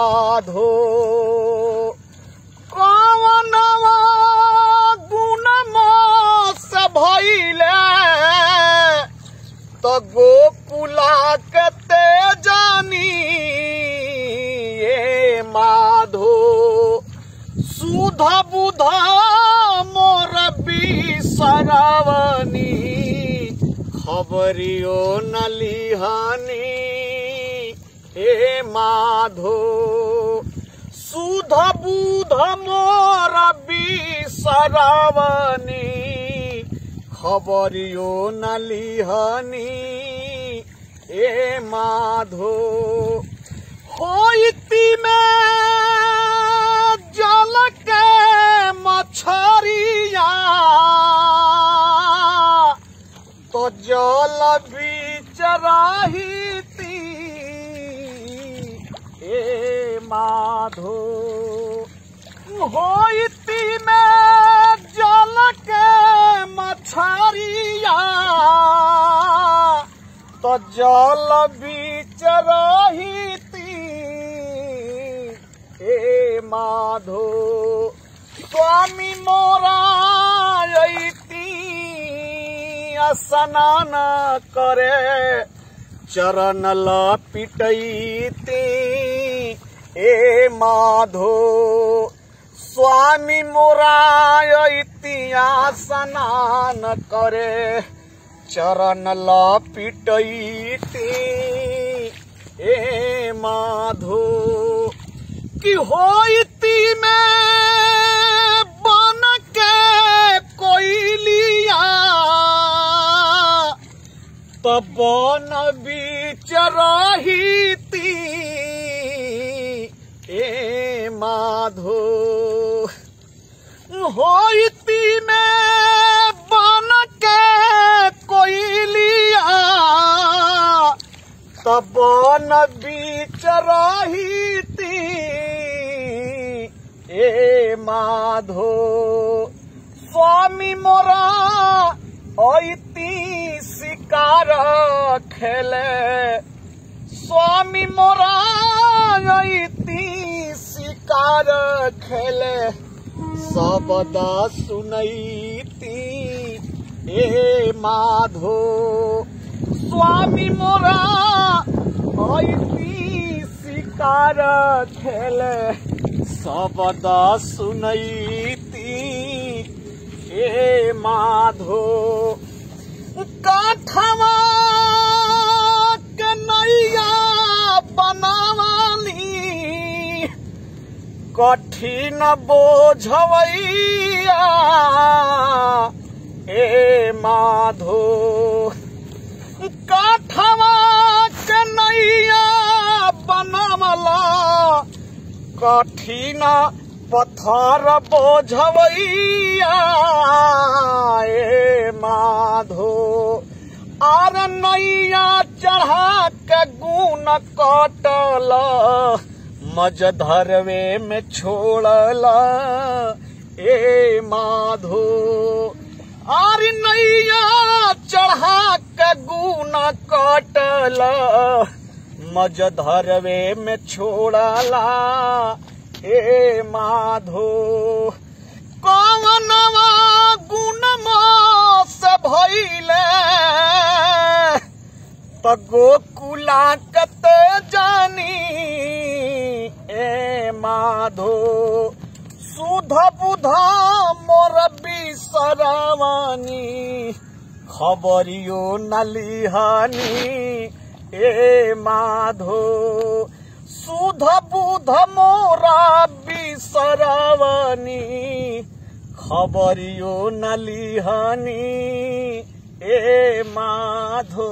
माधो कवनवा गुणमा से भइले तो गोकुला कते जानी ये माधो सुध बुध मोर बिसरवनी खबरियो नलिहानी हे माधो सुध बुध मोर बिसरवनी खबरियो नलिहानी हे माधो होइती में जल के मछरिया तो जल बीच रहीती ए माधो होइती में जल के मछरिया तो जल बीच रहीती ए माधो स्वामी मोरा स्नान करे चरण लपिटैती ए माधो स्वामी मोरा स्नान करे चरण लपिटैती ए माधो कि होइती में बन के कोइलिया तब बन बीच रहीती ए माधो होइती में बन के कोइलिया तब बन बीच रहीती ए माधो स्वामी मोरा ऐती शिकार खेले स्वामी मोरा ऐती शिकार खेले शब्द सुनैती ए माधो स्वामी मोरा ऐती शिकार खेले शब्द सुनैती ए माधो काठवा के नैया बनावाली कठिन बोझवैया ए माधो काठवा के नैया बनावला कठिन पत्थर बोझवैया ए माधो आर नैया चढ़ा के गुण कटल मझधरवे में छोड़ल ए माधो आर नैया चढ़ा के गुण कटल मझधरवे में छोड़ला ए माधो कवनवा गुणमा से भइले त गोकुला कते जानी ए माधो सुध बुध मोर बिसरवनी खबरियो नलिहानी ए माधो सुध बुध मोरा बिसरवनी खबरियो नलिहानी ए माधो।